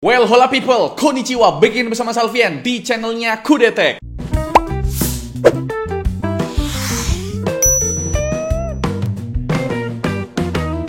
Well, hola people, konnichiwa, begin bersama Salvian di channelnya Kudetek.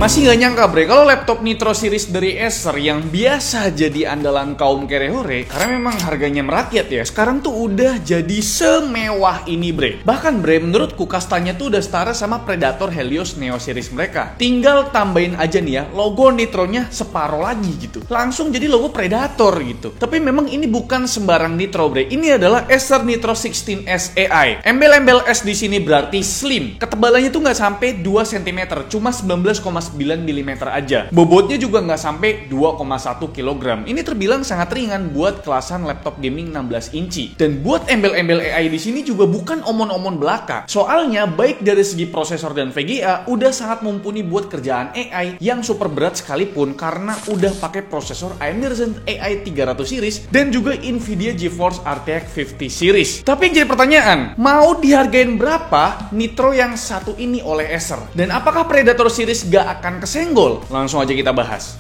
Masih nggak nyangka bre, kalau laptop Nitro series dari Acer yang biasa jadi andalan kaum kerehore, karena memang harganya merakyat ya, sekarang tuh udah jadi semewah ini bre. Bahkan bre, menurutku kastanya tuh udah setara sama Predator Helios Neo series mereka. Tinggal tambahin aja nih ya, logo Nitronya separuh lagi gitu. Langsung jadi logo Predator gitu. Tapi memang ini bukan sembarang Nitro bre, ini adalah Acer Nitro 16S AI. Embel-embel S di sini berarti slim. Ketebalannya tuh nggak sampai 2 cm, cuma 19,9 mm aja. Bobotnya juga nggak sampai 2,1 kg. Ini terbilang sangat ringan buat kelasan laptop gaming 16 inci. Dan buat embel-embel AI di sini juga bukan omon-omon belaka. Soalnya baik dari segi prosesor dan VGA udah sangat mumpuni buat kerjaan AI yang super berat sekalipun karena udah pakai prosesor AMD Ryzen AI 300 series dan juga Nvidia GeForce RTX 50 series. Tapi yang jadi pertanyaan, mau dihargain berapa Nitro yang satu ini oleh Acer? Dan apakah Predator series gak akan kesenggol? Langsung aja kita bahas.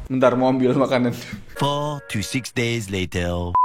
Bentar, mau ambil makanan. 4 to 6 days later.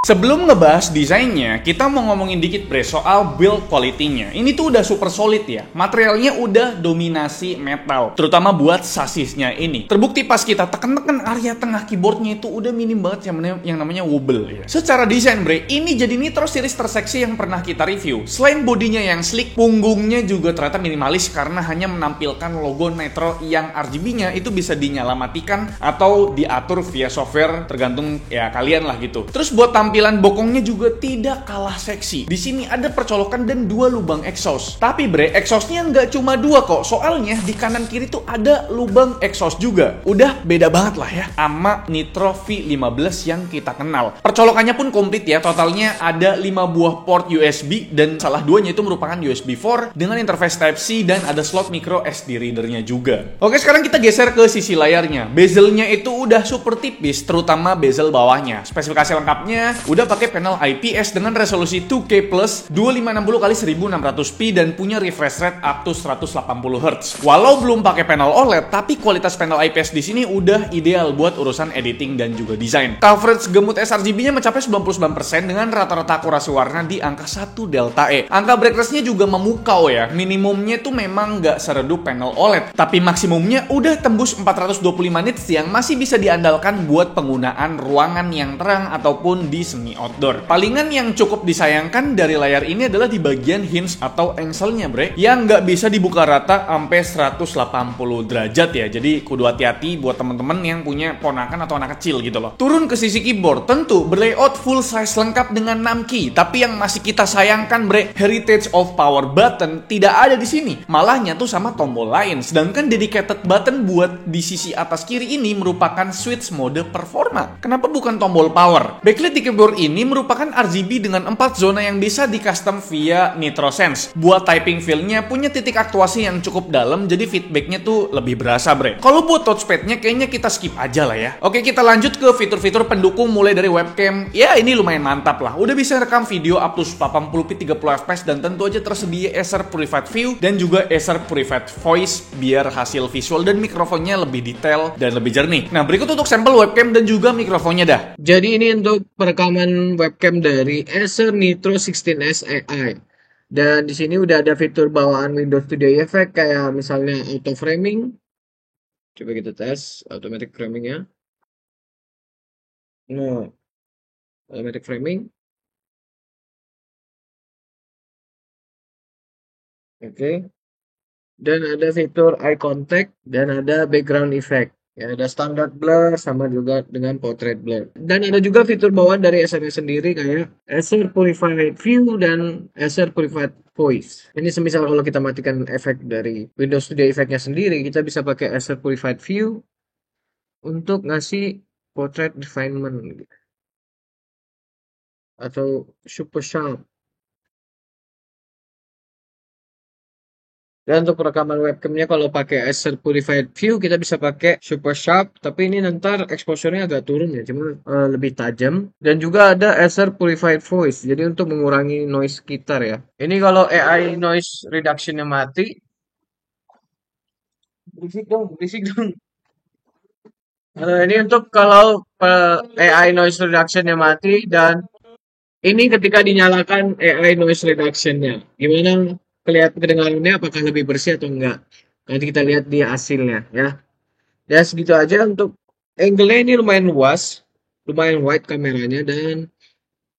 Sebelum ngebahas desainnya, kita mau ngomongin dikit bre soal build quality-nya. Ini tuh udah super solid ya. Materialnya udah dominasi metal, terutama buat sasisnya ini. Terbukti pas kita tekan-tekan area tengah keyboardnya itu udah minim banget yang namanya wobble ya. Secara desain bre, ini jadi Nitro series terseksi yang pernah kita review. Selain bodinya yang sleek, punggungnya juga ternyata minimalis karena hanya menampilkan logo Nitro yang RGB-nya itu bisa dinyala matikan atau diatur via software tergantung ya kalian lah gitu. Terus buat tampilan bokongnya juga tidak kalah seksi. Di sini ada percolokan dan 2 lubang exhaust. Tapi bre, exhaustnya nggak cuma 2 kok. Soalnya di kanan kiri tuh ada lubang exhaust juga. Udah beda banget lah ya sama Nitro V15 yang kita kenal. Percolokannya pun komplit ya. Totalnya ada 5 buah port USB dan salah duanya itu merupakan USB 4 dengan interface Type-C dan ada slot micro SD readernya juga. Oke, sekarang kita geser ke sisi layarnya. Bezelnya itu udah super tipis, terutama bezel bawahnya. Spesifikasi lengkapnya udah pakai panel IPS dengan resolusi 2K plus 2560x1600p dan punya refresh rate up to 180 Hz. Walau belum pakai panel OLED, tapi kualitas panel IPS di sini udah ideal buat urusan editing dan juga desain. Coverage gemut sRGB-nya mencapai 99% dengan rata-rata akurasi warna di angka 1 delta E. Angka brightness-nya juga memukau ya. Minimumnya tuh memang nggak seredup panel OLED, tapi maksimumnya udah tembus 425 nits yang masih bisa diandalkan buat penggunaan ruangan yang terang ataupun di semi outdoor. Palingan yang cukup disayangkan dari layar ini adalah di bagian hinge atau engselnya bre, yang nggak bisa dibuka rata sampai 180 derajat ya. Jadi kudu hati-hati buat temen-temen yang punya ponakan atau anak kecil gitu loh. Turun ke sisi keyboard, tentu berlayout full size lengkap dengan 6 key, tapi yang masih kita sayangkan bre, heritage of power button tidak ada di sini. Malahnya tuh sama tombol lain. Sedangkan dedicated button buat di sisi atas kiri ini merupakan switch mode performa. Kenapa bukan tombol power? Backlit di keyboard ini merupakan RGB dengan 4 zona yang bisa di custom via NitroSense. Buat typing feel-nya punya titik aktuasi yang cukup dalam, jadi feedback-nya tuh lebih berasa bre. Kalau buat touchpad-nya kayaknya kita skip aja lah ya. Oke, kita lanjut ke fitur-fitur pendukung mulai dari webcam. Ya ini lumayan mantap lah. Udah bisa rekam video up to 80p 30fps dan tentu aja tersedia Acer Purified View dan juga Acer Purified Voice biar hasil visual dan mikrofonnya lebih detail dan lebih jernih. Nah, berikut untuk sampel webcam dan juga mikrofonnya dah. Jadi ini untuk perekaman webcam dari Acer Nitro 16S AI. Dan di sini udah ada fitur bawaan Windows Studio Effect kayak misalnya auto framing. Coba kita tes automatic framing-nya. Nah, automatic framing. Oke. Dan ada fitur eye contact dan ada background effect. Ya, ada standar blur sama juga dengan portrait blur. Dan ada juga fitur bawaan dari Acer sendiri kayak Acer Purified View dan Acer Purified Voice. Ini semisal kalau kita matikan efek dari Windows Studio Effect-nya sendiri, kita bisa pakai Acer Purified View untuk ngasih portrait refinement gitu. Atau super sharp. Dan untuk perekaman webcamnya kalau pakai Acer Purified View kita bisa pakai Super Sharp, tapi ini nanti exposure-nya agak turun ya, cuma lebih tajam. Dan juga ada Acer Purified Voice, jadi untuk mengurangi noise sekitar ya. Ini kalau AI noise reduction-nya mati, berisik dong, berisik dong. Ini untuk kalau AI noise reduction-nya mati, dan ini ketika dinyalakan AI noise reduction-nya. Gimana kedengarannya, apakah lebih bersih atau enggak? Nanti kita lihat di hasilnya ya. Ya segitu aja untuk angle-nya, ini lumayan luas, lumayan wide kameranya, dan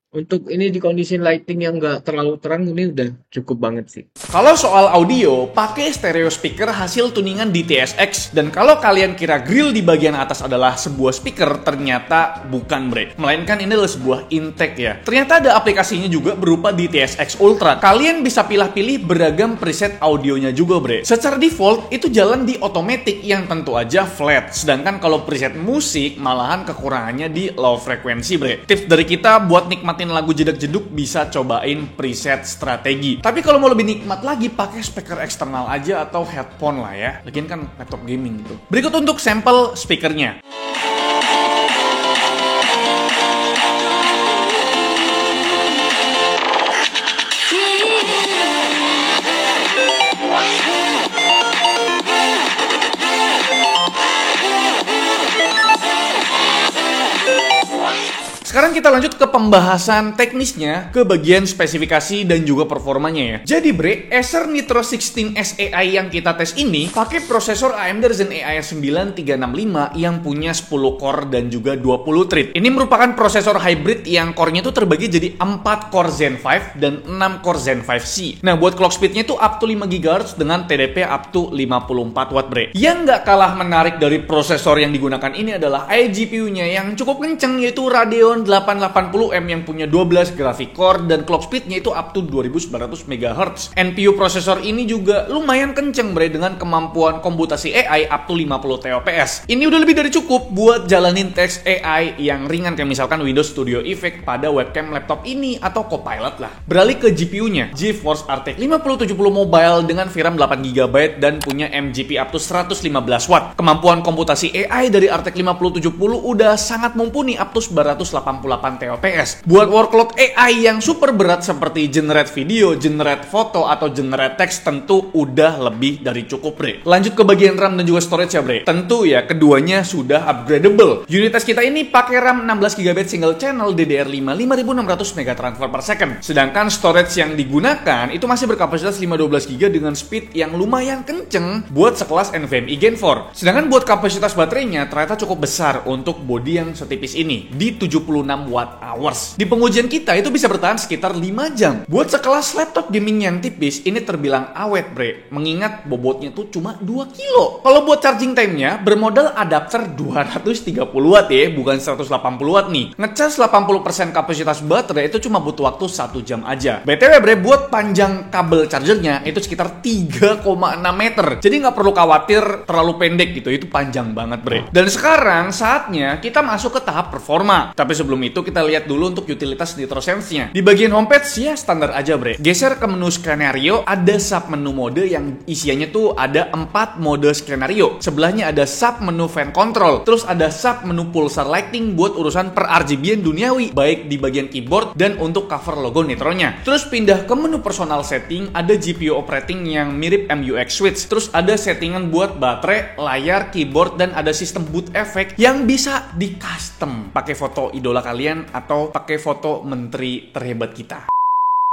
untuk ini di kondisi lighting yang nggak terlalu terang ini udah cukup banget sih. Kalau soal audio, pakai stereo speaker hasil tuningan di TSX. Dan kalau kalian kira grill di bagian atas adalah sebuah speaker, ternyata bukan bre. Melainkan ini adalah sebuah intake ya. Ternyata ada aplikasinya juga berupa di TSX Ultra. Kalian bisa pilih-pilih beragam preset audionya juga bre. Secara default, itu jalan di automatic yang tentu aja flat. Sedangkan kalau preset musik, malahan kekurangannya di low frekuensi bre. Tips dari kita buat nikmatin lagu jedak-jeduk bisa cobain preset strategi. Tapi kalau mau lebih nikmat lagi, pakai speaker eksternal aja atau headphone lah ya. Lagian kan laptop gaming gitu. Berikut untuk sampel speakernya. Sekarang kita lanjut ke pembahasan teknisnya, ke bagian spesifikasi dan juga performanya ya. Jadi bre, Acer Nitro 16S AI yang kita tes ini pakai prosesor AMD Ryzen AI 9 365 yang punya 10 core dan juga 20 thread. Ini merupakan prosesor hybrid yang core-nya itu terbagi jadi 4 core Zen 5 dan 6 core Zen 5C. Nah, buat clock speed-nya itu up to 5 GHz dengan TDP up to 54 watt bre. Yang nggak kalah menarik dari prosesor yang digunakan ini adalah iGPU-nya yang cukup kenceng, yaitu Radeon 880M yang punya 12 graphic core dan clock speed-nya itu up to 2900 MHz. NPU prosesor ini juga lumayan kenceng bre dengan kemampuan komputasi AI up to 50 TOPS. Ini udah lebih dari cukup buat jalanin teks AI yang ringan kayak misalkan Windows Studio Effect pada webcam laptop ini atau Copilot lah. Beralih ke GPU-nya, GeForce RTX 5070 Mobile dengan VRAM 8GB dan punya MGP up to 115 watt. Kemampuan komputasi AI dari RTX 5070 udah sangat mumpuni up to 988 TOPS. Buat workload AI yang super berat seperti generate video, generate foto, atau generate text tentu udah lebih dari cukup bre. Lanjut ke bagian RAM dan juga storage ya bre. Tentu ya keduanya sudah upgradable. Unit test kita ini pakai RAM 16GB single channel DDR5 5600 MB transfer per second. Sedangkan storage yang digunakan itu masih berkapasitas 512GB dengan speed yang lumayan kenceng buat sekelas NVMe Gen 4. Sedangkan buat kapasitas baterainya ternyata cukup besar untuk bodi yang setipis ini di 76 watt hours. Di pengujian kita itu bisa bertahan sekitar 5 jam. Buat sekelas laptop gaming yang tipis, ini terbilang awet bre, mengingat bobotnya tuh cuma 2 kilo. Kalau buat charging time-nya bermodal adapter 230 watt ya, bukan 180 watt nih. Ngecas 80% kapasitas baterai itu cuma butuh waktu 1 jam aja. BTW bre, buat panjang kabel chargernya itu sekitar 3,6 meter. Jadi nggak perlu khawatir terlalu pendek gitu, itu panjang banget bre. Dan sekarang saatnya kita masuk ke tahap performa. Tapi sebelum itu kita lihat dulu untuk utilitas NitroSense-nya. Di bagian homepage ya standar aja bre. Geser ke menu skenario, ada sub menu mode yang isiannya tuh ada 4 mode skenario. Sebelahnya ada sub menu fan control. Terus ada sub menu pulsar lighting buat urusan per RGB-an duniawi, baik di bagian keyboard dan untuk cover logo Nitro-nya. Terus pindah ke menu personal setting, ada GPU operating yang mirip MUX switch. Terus ada settingan buat baterai, layar, keyboard, dan ada sistem boot effect yang bisa di custom pakai foto idola kalian atau pakai foto menteri terhebat kita.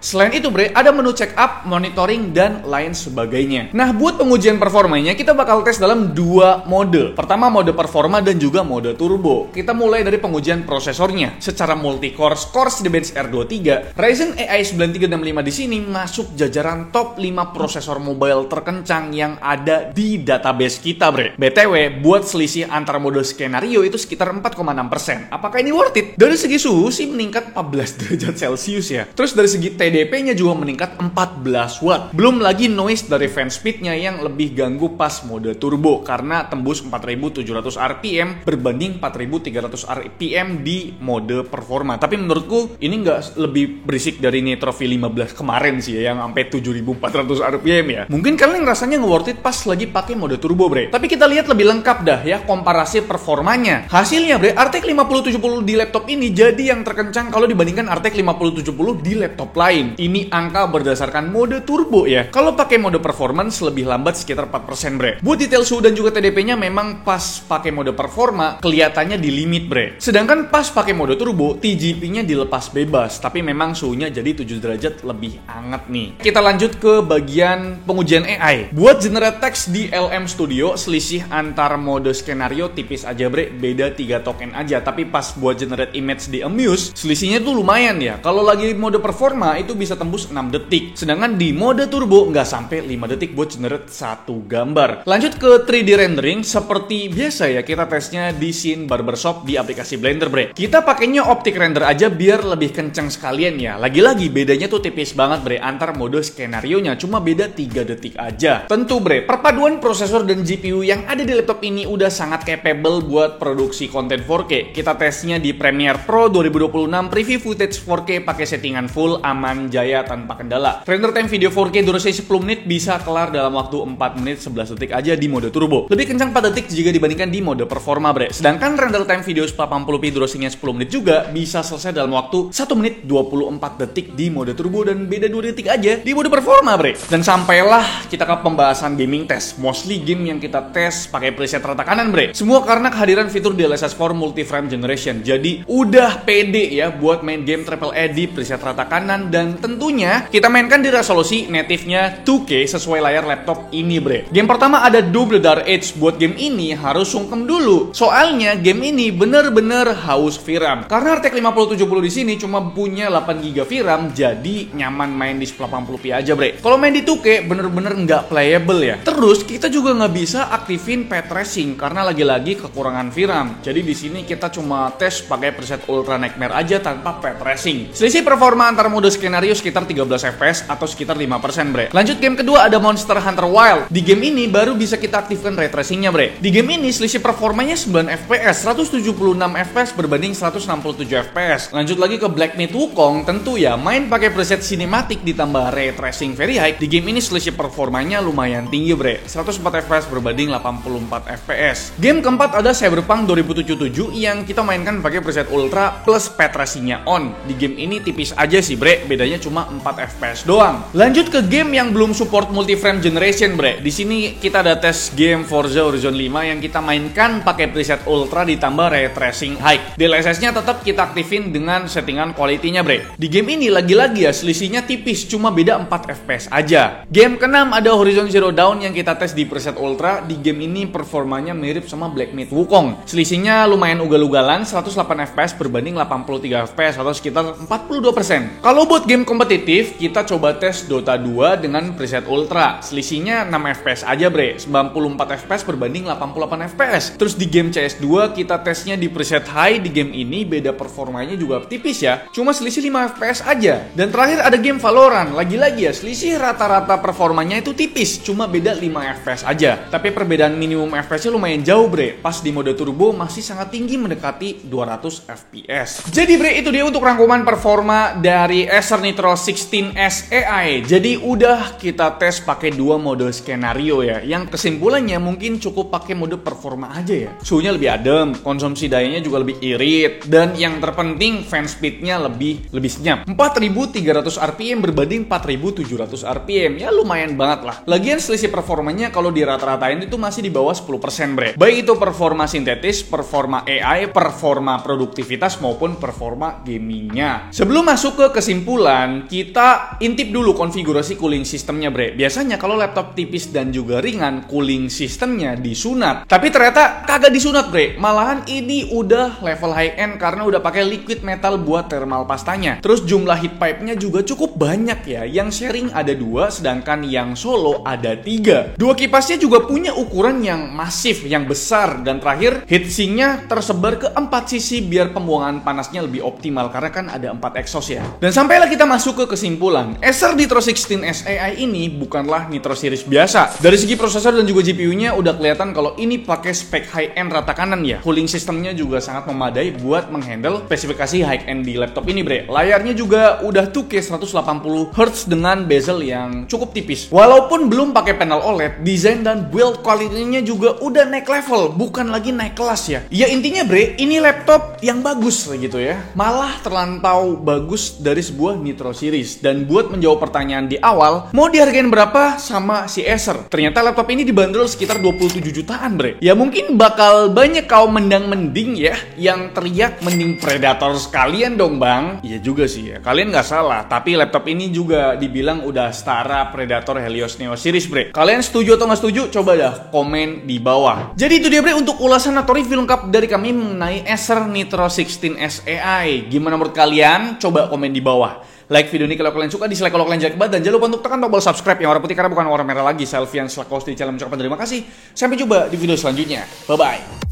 Selain itu bre, ada menu check up, monitoring, dan lain sebagainya. Nah, buat pengujian performanya, kita bakal tes dalam 2 mode. Pertama, mode performa dan juga mode turbo. Kita mulai dari pengujian prosesornya. Secara multi-core, core Cinebench R23, Ryzen AI 9365 di sini masuk jajaran top 5 prosesor mobile terkencang yang ada di database kita bre. BTW, buat selisih antara mode skenario itu sekitar 4,6%. Apakah ini worth it? Dari segi suhu sih meningkat 14 derajat Celcius ya. Terus dari segi TDP-nya juga meningkat 14 watt. Belum lagi noise dari fan speed-nya yang lebih ganggu pas mode turbo karena tembus 4700 RPM berbanding 4300 RPM di mode performa. Tapi menurutku ini nggak lebih berisik dari Nitro V15 kemarin sih ya, yang sampai 7400 RPM ya. Mungkin kalian ngerasanya nge-worth it pas lagi pakai mode turbo bre. Tapi kita lihat lebih lengkap dah ya komparasi performanya. Hasilnya bre, RTX 5070 di laptop ini jadi yang terkencang kalau dibandingkan RTX 5070 di laptop lain. lain. Ini angka berdasarkan mode turbo ya. Kalau pakai mode performance lebih lambat sekitar 4% bre. Buat detail suhu dan juga TDP-nya memang pas pakai mode performa kelihatannya di limit bre. Sedangkan pas pakai mode turbo TGP-nya dilepas bebas, tapi memang suhunya jadi 7 derajat lebih hangat nih. Kita lanjut ke bagian pengujian AI. Buat generate text di LM Studio, selisih antar mode skenario tipis aja bre, beda 3 token aja. Tapi pas buat generate image di Amuse, selisihnya tuh lumayan ya. Kalau lagi mode performa itu bisa tembus 6 detik. Sedangkan di mode turbo nggak sampai 5 detik buat generate satu gambar. Lanjut ke 3D rendering, seperti biasa ya kita tesnya di scene barbershop di aplikasi Blender bre. Kita pakainya optic render aja biar lebih kenceng sekalian ya. Lagi-lagi bedanya tuh tipis banget bre antar mode skenarionya, cuma beda 3 detik aja. Tentu bre, perpaduan prosesor dan GPU yang ada di laptop ini udah sangat capable buat produksi konten 4K. Kita tesnya di Premiere Pro 2026 preview footage 4K pakai settingan full aman jaya tanpa kendala. Render time video 4K durasi 10 menit bisa kelar dalam waktu 4 menit 11 detik aja di mode turbo. Lebih kencang 4 detik jika dibandingkan di mode performa bre. Sedangkan render time video 1080p durasinya 10 menit juga bisa selesai dalam waktu 1 menit 24 detik di mode turbo dan beda 2 detik aja di mode performa bre. Dan sampailah kita ke pembahasan gaming test. Mostly game yang kita tes pakai preset rata kanan bre. Semua karena kehadiran fitur DLSS 4 multi-frame generation. Jadi udah pede ya buat main game AAA di preset rata kanan, dan tentunya kita mainkan di resolusi native-nya 2K sesuai layar laptop ini bre. Game pertama ada Double Dark Age. Buat game ini harus sungkem dulu. Soalnya game ini bener-bener haus VRAM. Karena RTX 5070 di sini cuma punya 8GB VRAM, jadi nyaman main di 1080p aja bre. Kalau main di 2K bener-bener nggak playable ya. Terus kita juga nggak bisa aktifin path tracing karena lagi-lagi kekurangan VRAM. Jadi di sini kita cuma tes pakai preset Ultra Nightmare aja tanpa path tracing. Selisih performa antar mode skenario sekitar 13 fps atau sekitar 5% bre. Lanjut game kedua ada Monster Hunter Wilds. Di game ini baru bisa kita aktifkan ray tracingnya bre. Di game ini selisih performanya 9 fps, 176 fps berbanding 167 fps. Lanjut lagi ke Black Myth Wukong, tentu ya main pakai preset cinematic ditambah ray tracing very high. Di game ini selisih performanya lumayan tinggi bre, 104 fps berbanding 84 fps. Game keempat ada Cyberpunk 2077 yang kita mainkan pakai preset ultra plus path tracingnya on. Di game ini tipis aja sih bre, bedanya cuma 4 fps doang. Lanjut ke game yang belum support multi-frame generation bre. Di sini kita ada tes game Forza Horizon 5 yang kita mainkan pakai preset ultra ditambah ray tracing high. DLSS-nya tetap kita aktifin dengan settingan quality-nya bre. Di game ini lagi-lagi ya selisihnya tipis, cuma beda 4 fps aja. Game keenam ada Horizon Zero Dawn yang kita tes di preset ultra. Di game ini performanya mirip sama Black Myth Wukong. Selisihnya lumayan ugal-ugalan, 108 fps berbanding 83 fps atau sekitar 42%. Kalau buat game kompetitif, kita coba tes Dota 2 dengan preset ultra. Selisihnya 6 fps aja bre, 94 fps berbanding 88 fps. Terus di game CS2 kita tesnya di preset high. Di game ini beda performanya juga tipis ya, cuma selisih 5 fps aja. Dan terakhir ada game Valorant. Lagi-lagi ya selisih rata-rata performanya itu tipis, cuma beda 5 fps aja. Tapi perbedaan minimum fps-nya lumayan jauh bre. Pas di mode turbo masih sangat tinggi mendekati 200 fps. Jadi bre, itu dia untuk rangkuman performa dari Acer Nitro 16S AI. Jadi udah kita tes pakai dua mode skenario ya. Yang kesimpulannya mungkin cukup pakai mode performa aja ya. Suhunya lebih adem, konsumsi dayanya juga lebih irit, dan yang terpenting fan speednya lebih senyap. 4300 rpm berbanding 4700 rpm. Ya lumayan banget lah. Lagian selisih performanya kalau dirata-ratain itu masih di bawah 10% bre. Baik itu performa sintetis, performa AI, performa produktivitas maupun performa gamingnya. Sebelum masuk ke kesimpulan, kita intip dulu konfigurasi cooling sistemnya bre. Biasanya kalau laptop tipis dan juga ringan, cooling sistemnya disunat. Tapi ternyata kagak disunat bre. Malahan ini udah level high end karena udah pakai liquid metal buat thermal pastanya. Terus jumlah heat pipe-nya juga cukup banyak ya. Yang sharing ada 2, sedangkan yang solo ada 3. Dua kipasnya juga punya ukuran yang masif, yang besar. Dan terakhir, heatsinknya tersebar ke 4 sisi biar pembuangan panasnya lebih optimal karena kan ada 4 exhaust ya. Dan sampailah kita masuk ke kesimpulan. Acer Nitro 16S AI ini bukanlah Nitro series biasa. Dari segi prosesor dan juga GPU-nya udah kelihatan kalau ini pakai spek high-end rata kanan ya. Cooling sistemnya juga sangat memadai buat menghandle spesifikasi high-end di laptop ini bre. Layarnya juga udah 2K 180Hz dengan bezel yang cukup tipis. Walaupun belum pakai panel OLED, desain dan build quality-nya juga udah naik level, bukan lagi naik kelas ya. Ya intinya bre, ini laptop yang bagus gitu ya. Malah terlampau bagus dari sebuah Nitro Series. Dan buat menjawab pertanyaan di awal, mau dihargain berapa sama si Acer? Ternyata laptop ini dibanderol sekitar 27 jutaan, bre. Ya mungkin bakal banyak kaum mendang-mending ya, yang teriak mending Predator sekalian dong bang. Iya juga sih ya, kalian nggak salah. Tapi laptop ini juga dibilang udah setara Predator Helios Neo Series, bre. Kalian setuju atau nggak setuju? Coba dah komen di bawah. Jadi itu dia, bre, untuk ulasan atau review lengkap dari kami mengenai Acer Nitro 16S AI. Gimana menurut kalian? Coba komen di bawah. Like video ini kalau kalian suka, dislike kalau kalian jelek banget, dan jangan lupa untuk tekan tombol subscribe yang warna putih karena bukan warna merah lagi. Selvian selaku host di channel mengucapkan terima kasih. Sampai jumpa di video selanjutnya. Bye bye.